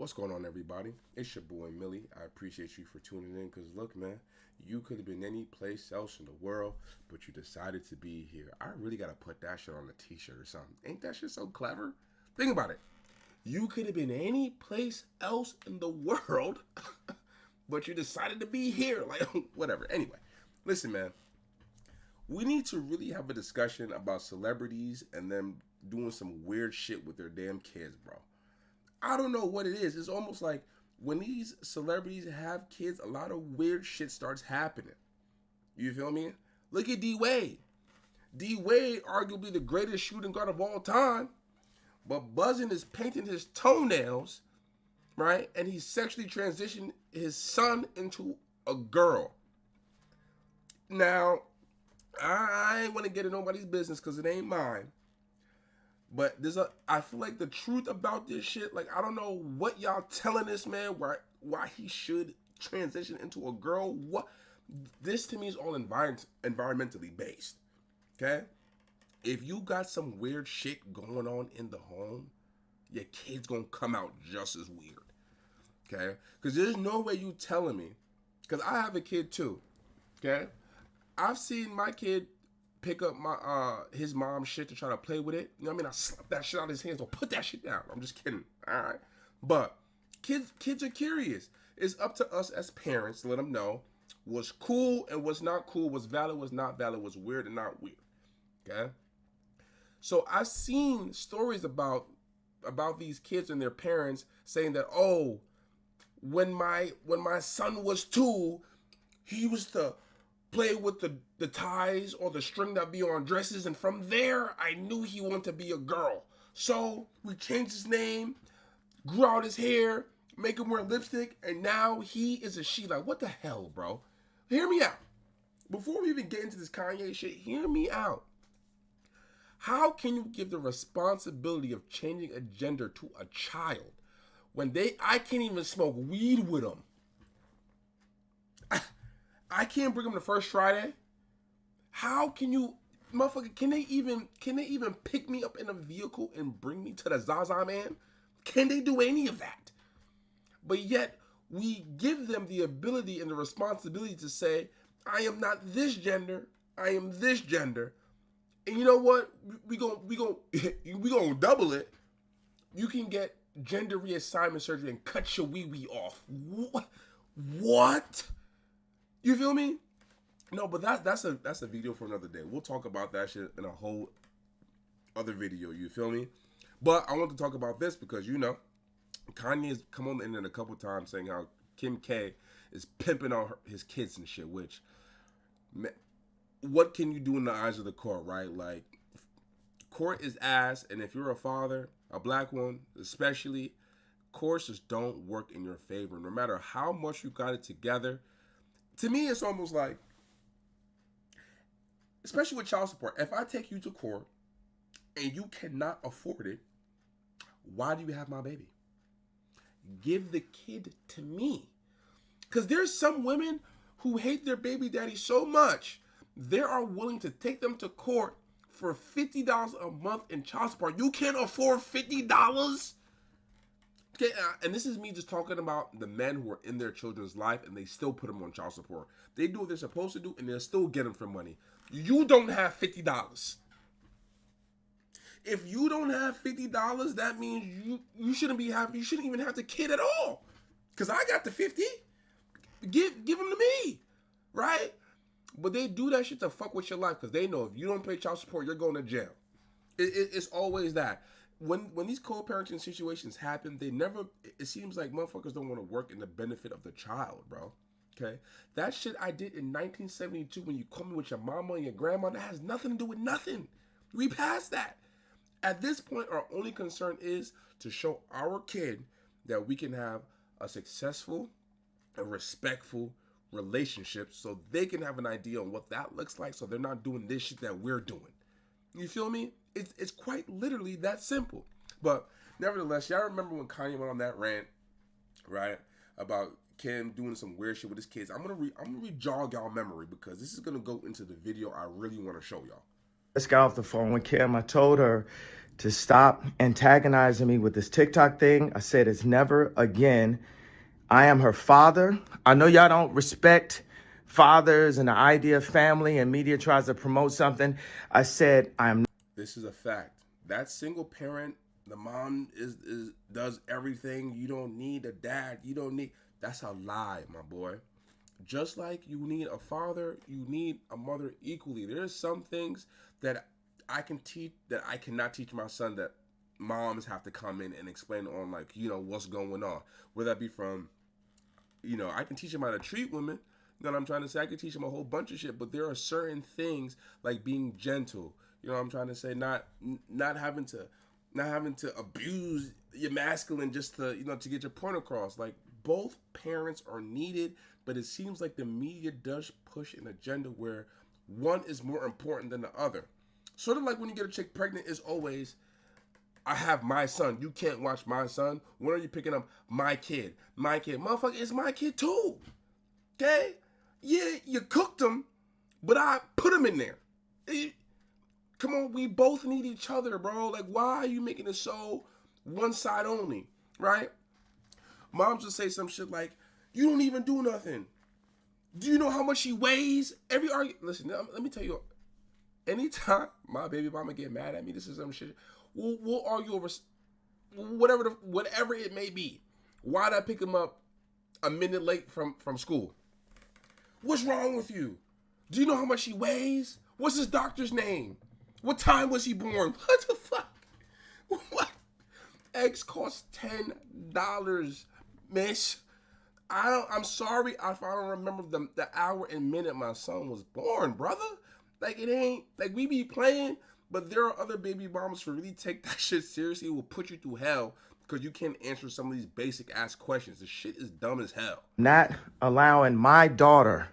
What's going on, everybody? It's your boy Millie. I appreciate you for tuning in because look, man, you could have been any place else in the world, but you decided to be here. I really got to put that shit on a t-shirt or something. Ain't that shit so clever? Think about it. You could have been any place else in the world, but you decided to be here. Like, whatever. Anyway, listen, man. We need to really have a discussion about celebrities and them doing some weird shit with their damn kids, bro. I don't know what it is. It's almost like when these celebrities have kids, a lot of weird shit starts happening. You feel me? Look at D-Wade. D-Wade, arguably the greatest shooting guard of all time, but Buzzin is painting his toenails, right? And he sexually transitioned his son into a girl. Now, I ain't want to get in nobody's business because it ain't mine. But I feel like the truth about this shit, like, I don't know what y'all telling this man why he should transition into a girl. What? This to me is all environmentally based. Okay? If you got some weird shit going on in the home, your kid's gonna come out just as weird. Okay? Because there's no way you telling me, because I have a kid too. Okay? I've seen my kid pick up his mom's shit to try to play with it. You know what I mean? I slap that shit out of his hands. Don't put that shit down. I'm just kidding. All right. But kids are curious. It's up to us as parents to let them know what's cool and what's not cool, what's valid, what's not valid, what's weird and not weird. Okay? So I've seen stories about these kids and their parents saying that, oh, when my son was 2, he used to play with the ties or the string that be on dresses, and from there, I knew he wanted to be a girl. So we changed his name, grew out his hair, make him wear lipstick, and now he is a she. Like, what the hell, bro? Hear me out. Before we even get into this Kanye shit, hear me out. How can you give the responsibility of changing a gender to a child when I can't even smoke weed with them? I can't bring them to First Friday. How can you, motherfucker, can they even pick me up in a vehicle and bring me to the Zaza Man? Can they do any of that? But yet, we give them the ability and the responsibility to say, I am not this gender, I am this gender. And you know what? We gonna double it. You can get gender reassignment surgery and cut your wee-wee off. What? You feel me? No, but that's a video for another day. We'll talk about that shit in a whole other video. You feel me? But I want to talk about this because, you know, Kanye has come on the internet a couple times saying how Kim K is pimping on his kids and shit, which, what can you do in the eyes of the court, right? Like, court is ass, and if you're a father, a black one especially, courts just don't work in your favor. No matter how much you got it together, to me, it's almost like, especially with child support, if I take you to court and you cannot afford it, why do you have my baby? Give the kid to me. Because there's some women who hate their baby daddy so much, they are willing to take them to court for $50 a month in child support. You can't afford $50? Okay, and this is me just talking about the men who are in their children's life and they still put them on child support. They do what they're supposed to do and they'll still get them for money. You don't have $50. If you don't have $50, that means you shouldn't even have the kid at all. Cause I got the 50. Give them to me, right? But they do that shit to fuck with your life because they know if you don't pay child support, you're going to jail. It's always that. When these co-parenting situations happen, it seems like motherfuckers don't want to work in the benefit of the child, bro. Okay? That shit I did in 1972 when you called me with your mama and your grandma, that has nothing to do with nothing. We passed that. At this point, our only concern is to show our kid that we can have a successful and respectful relationship so they can have an idea on what that looks like so they're not doing this shit that we're doing. You feel me? It's quite literally that simple. But nevertheless, y'all remember when Kanye went on that rant, right? About Kim doing some weird shit with his kids. I'm gonna re-jog y'all memory because this is gonna go into the video I really want to show y'all. Just got off the phone with Kim. I told her to stop antagonizing me with this TikTok thing. I said it's never again. I am her father. I know y'all don't respect fathers and the idea of family, and media tries to promote something. I said I am. This is a fact. That single parent, the mom is does everything. You don't need a dad. You don't need. That's a lie, my boy. Just like you need a father, you need a mother equally. There's some things that I can teach that I cannot teach my son, that moms have to come in and explain on, like, what's going on. Whether that be from, I can teach him how to treat women. You know what I'm trying to say? I can teach him a whole bunch of shit, but there are certain things like being gentle. You know what I'm trying to say? Not having to abuse your masculine just to to get your point across. Like, both parents are needed, but it seems like the media does push an agenda where one is more important than the other. Sort of like when you get a chick pregnant, is always, I have my son. You can't watch my son. When are you picking up my kid? My kid. Motherfucker, it's my kid too. Okay? Yeah, you cooked him, but I put him in there. Come on, we both need each other, bro. Like, why are you making it so one side only, right? Moms will say some shit like, you don't even do nothing. Do you know how much she weighs? Listen, let me tell you, anytime my baby mama get mad at me, this is some shit, we'll argue over whatever it may be. Why'd I pick him up a minute late from school? What's wrong with you? Do you know how much he weighs? What's his doctor's name? What time was he born? What the fuck? What? Eggs cost $10, miss. I'm sorry if I don't remember the hour and minute my son was born, brother. Like, it ain't, like, we be playing, but there are other baby mamas who really take that shit seriously. It will put you through hell because you can't answer some of these basic ass questions. The shit is dumb as hell. Not allowing my daughter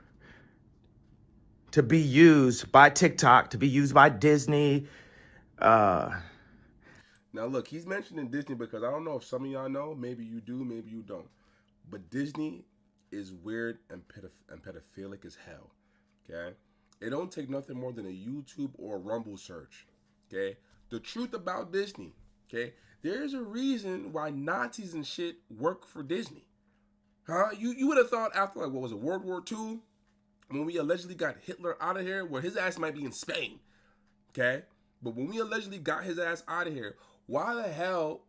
to be used by TikTok, to be used by Disney. Now, look, he's mentioning Disney because I don't know if some of y'all know. Maybe you do, maybe you don't. But Disney is weird and pedophilic as hell. Okay? It don't take nothing more than a YouTube or a Rumble search. Okay? The truth about Disney. Okay? There's a reason why Nazis and shit work for Disney. Huh? You would have thought after, like, what was it, World War II? When we allegedly got Hitler out of here, well, his ass might be in Spain. Okay? But when we allegedly got his ass out of here, why the hell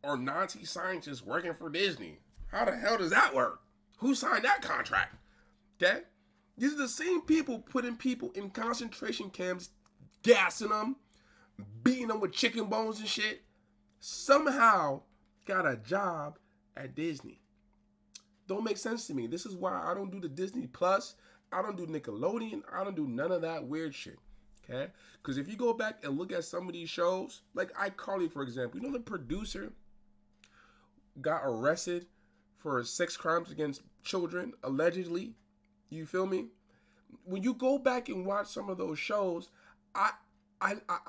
are Nazi scientists working for Disney? How the hell does that work? Who signed that contract? Okay? These are the same people putting people in concentration camps, gassing them, beating them with chicken bones and shit. Somehow got a job at Disney. Don't make sense to me. This is why I don't do the Disney Plus. I don't do Nickelodeon. I don't do none of that weird shit. Okay? Because if you go back and look at some of these shows, like iCarly, for example, the producer got arrested for sex crimes against children, allegedly. You feel me? When you go back and watch some of those shows, I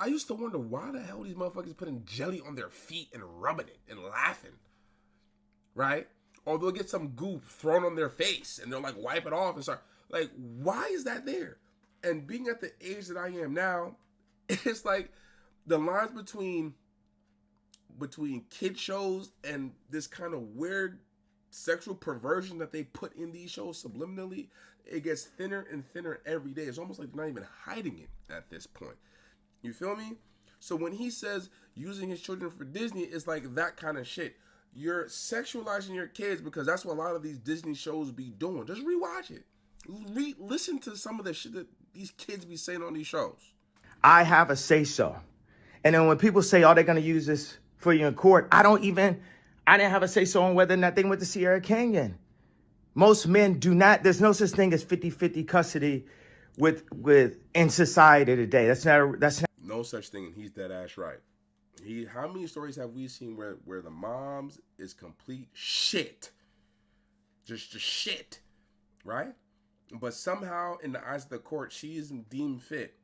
used to wonder why the hell these motherfuckers putting jelly on their feet and rubbing it and laughing. Right? Or they'll get some goop thrown on their face and they'll like wipe it off and start. Like, why is that there? And being at the age that I am now, it's like the lines between kid shows and this kind of weird sexual perversion that they put in these shows subliminally, it gets thinner and thinner every day. It's almost like they're not even hiding it at this point. You feel me? So when he says using his children for Disney, it's like that kind of shit. You're sexualizing your kids because that's what a lot of these Disney shows be doing. Just rewatch it. Listen to some of the shit that these kids be saying on these shows. I have a say-so. And then when people say, oh, they're going to use this for you in court, I didn't have a say-so on whether or not they went to Sierra Canyon. Most men do not. There's no such thing as 50-50 custody with in society today. That's not no such thing, and he's dead ass right. How many stories have we seen where the moms is complete shit? Just shit, right? But somehow, in the eyes of the court, she is deemed fit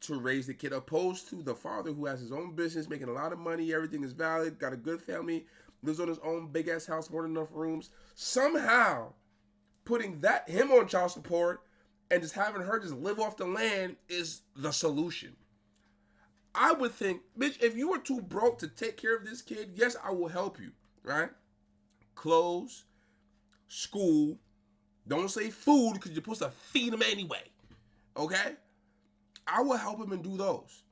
to raise the kid, opposed to the father who has his own business, making a lot of money, everything is valid, got a good family, lives on his own big-ass house, more than enough rooms. Somehow, putting him on child support and just having her just live off the land is the solution. I would think, bitch, if you were too broke to take care of this kid, yes, I will help you, right? Clothes, school. Don't say food because you're supposed to feed him anyway, okay? I will help him and do those.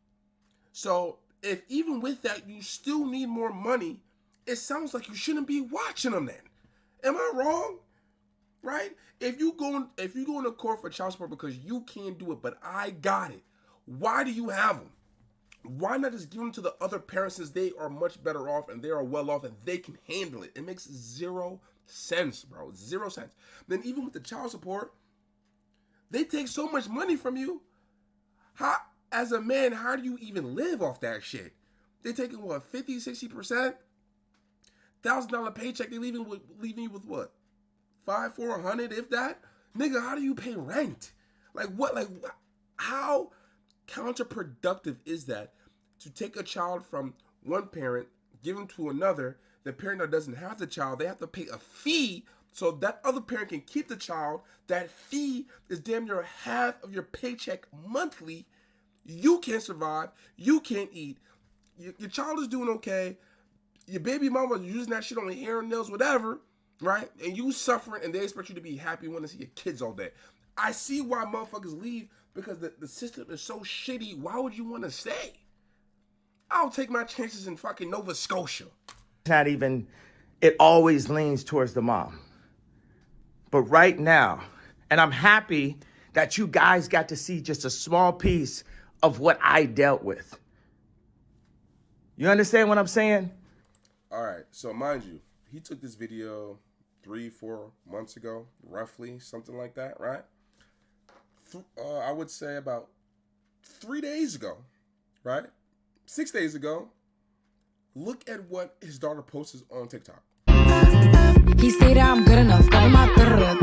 So if even with that you still need more money, it sounds like you shouldn't be watching them then. Am I wrong? Right? If you go into court for child support because you can't do it, but I got it, why do you have them? Why not just give them to the other parents since they are much better off and they are well off and they can handle it? It makes zero sense, bro. 0 cents. Then even with the child support, they take so much money from you. How, as a man, how do you even live off that shit? They taking what, 50, 60%? $1,000 paycheck, they leaving you with what? 500, 400, if that? Nigga, how do you pay rent? Like what? Like how counterproductive is that to take a child from one parent, give him to another, the parent that doesn't have the child, they have to pay a fee so that other parent can keep the child. That fee is damn near half of your paycheck monthly. You can't survive. You can't eat. Your child is doing okay. Your baby mama is using that shit on their hair and nails, whatever, right? And you suffering and they expect you to be happy when they see your kids all day. I see why motherfuckers leave because the system is so shitty. Why would you want to stay? I'll take my chances in fucking Nova Scotia. Not even, it always leans towards the mom. But right now, and I'm happy that you guys got to see just a small piece of what I dealt with. You understand what I'm saying? All right, so mind you, he took this video 3-4 months ago, roughly, something like that, right? I would say about 3 days ago, right? 6 days ago, look at what his daughter posted on TikTok. He say that I'm good enough, got my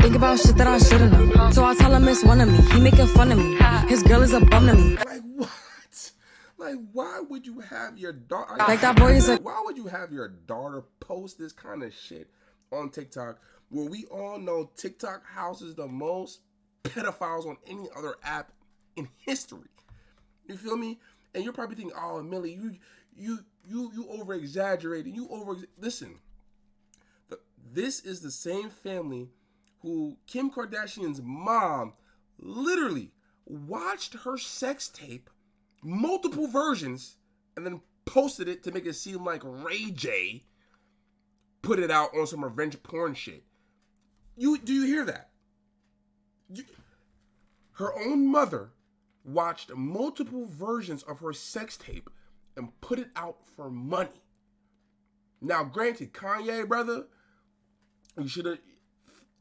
think about shit that I shouldn't know. So I tell him it's one of me, he making fun of me. His girl is a bum to me. Like what? Like why would you have your daughter? Like that boy is a. Why would you have your daughter post this kind of shit on TikTok, where we all know TikTok houses the most pedophiles on any other app in history? You feel me? And you're probably thinking, oh, Millie, you over exaggerating. Listen. This is the same family who Kim Kardashian's mom literally watched her sex tape, multiple versions, and then posted it to make it seem like Ray J put it out on some revenge porn shit. Do you hear that? Her own mother watched multiple versions of her sex tape and put it out for money. Now, granted, Kanye, brother, you should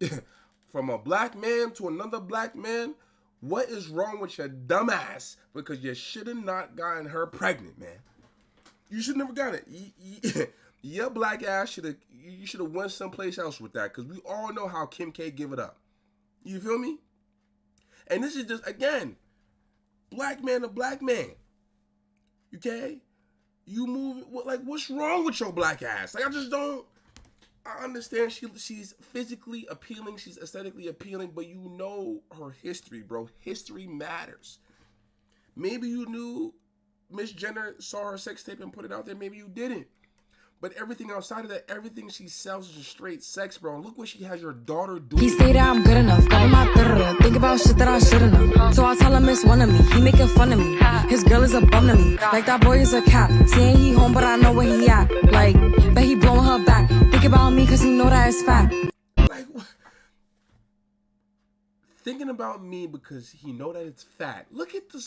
have, from a black man to another black man, what is wrong with your dumb ass? Because you should have not gotten her pregnant, man. You should never got it. Your black ass should have went someplace else with that. Because we all know how Kim K give it up. You feel me? And this is just, again, black man to black man. Okay? You move, like, what's wrong with your black ass? Like, I understand she's physically appealing, she's aesthetically appealing, but you know her history, bro. History matters. Maybe you knew Miss Jenner saw her sex tape and put it out there. Maybe you didn't. But everything outside of that, everything she sells is just straight sex, bro. And look what she has your daughter doing. He say that I'm good enough, got my think about shit that I shouldn't know. So I tell him it's one of me, he making fun of me. His girl is a bum to me, like that boy is a cat. Saying he home, but I know where he at. Like, bet he blowing her back. Think about me, cause he know that it's fat. Like, what? Thinking about me because he know that it's fat. Look at the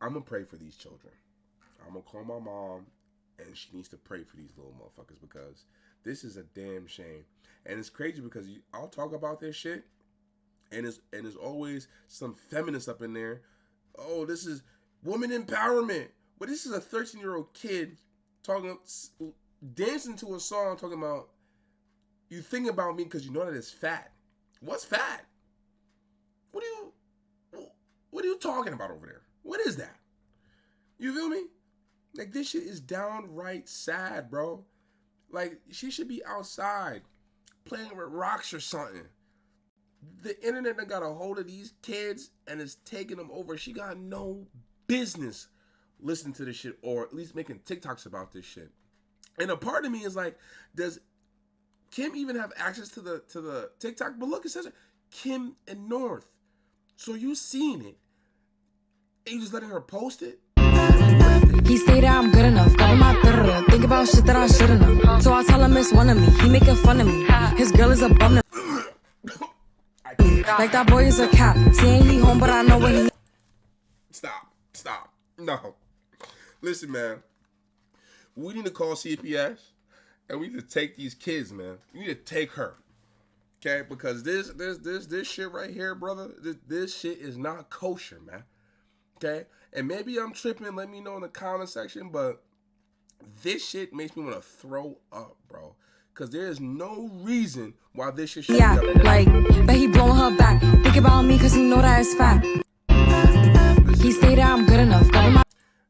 I'm gonna pray for these children. I'm gonna call my mom, and she needs to pray for these little motherfuckers because this is a damn shame. And it's crazy because I'll talk about this shit, and there's always some feminists up in there. Oh, this is woman empowerment. But this is a 13-year-old kid dancing to a song talking about you think about me because you know that it's fat. What's fat? What are you talking about over there? What is that? You feel me? Like, this shit is downright sad, bro. Like, she should be outside playing with rocks or something. The internet done got a hold of these kids and is taking them over. She got no business listening to this shit, or at least making TikToks about this shit. And a part of me is like, does Kim even have access to the TikTok? But look, it says Kim and North. So you seen it, and you just letting her post it? He say that I'm good enough, got my third. Think about shit that I shouldn't know. So I tell him it's one of me. He making fun of me. His girl is a bum. Like that boy is a cap. Saying he home, but I know where he. Stop. No. Listen, man. We need to call CPS, and we need to take these kids, man. We need to take her. Okay? Because this shit right here, brother, this shit is not kosher, man. Okay? And maybe I'm tripping, let me know in the comment section, but this shit makes me want to throw up, bro. Because there is no reason why this shit should be up. Like, but he blowing her back. Think about me because he know that it's fat. He say that I'm good enough.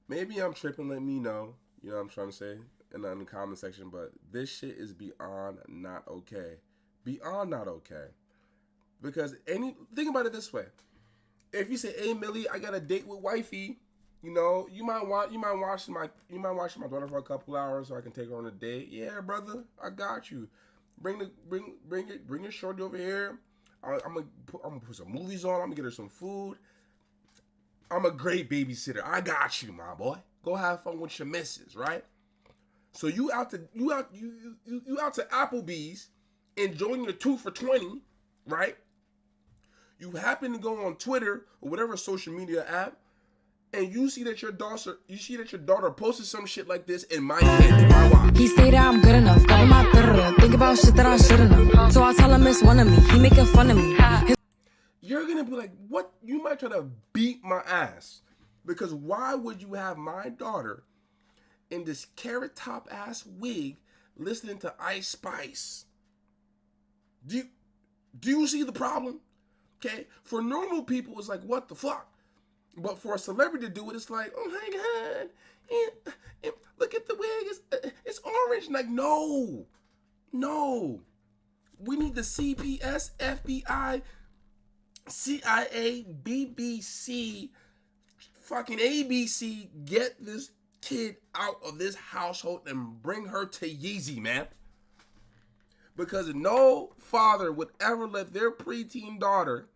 Maybe I'm tripping, let me know. You know what I'm trying to say in the comment section. But this shit is beyond not okay. Beyond not okay. Because think about it this way. If you say, "Hey Millie, I got a date with wifey," you know, you might watch my daughter for a couple hours so I can take her on a date. Yeah, brother, I got you. Bring your shorty over here. I'm gonna put some movies on. I'm gonna get her some food. I'm a great babysitter. I got you, my boy. Go have fun with your missus, right? So you out to Applebee's enjoying your 2 for $20, right? You happen to go on Twitter or whatever social media app, and you see that your daughter posted some shit like this in my head, in my watch. He say that I'm good enough, got my third. Think about shit that I shouldn't know. So I tell him it's one of me. He making fun of me. You're gonna be like, what? You might try to beat my ass. Because why would you have my daughter in this carrot top ass wig listening to Ice Spice? Do you see the problem? Okay, for normal people, it's like, what the fuck? But for a celebrity to do it, it's like, oh my God, look at the wig, it's orange. Like, no. We need the CPS, FBI, CIA, BBC, fucking ABC, get this kid out of this household and bring her to Yeezy, man. Because no father would ever let their preteen daughter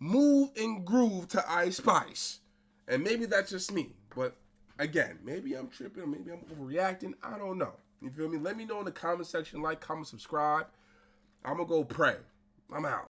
move and groove to Ice Spice. And maybe that's just me. But again, maybe I'm tripping, maybe I'm overreacting. I don't know. You feel me? Let me know in the comment section. Like, comment, subscribe. I'm going to go pray. I'm out.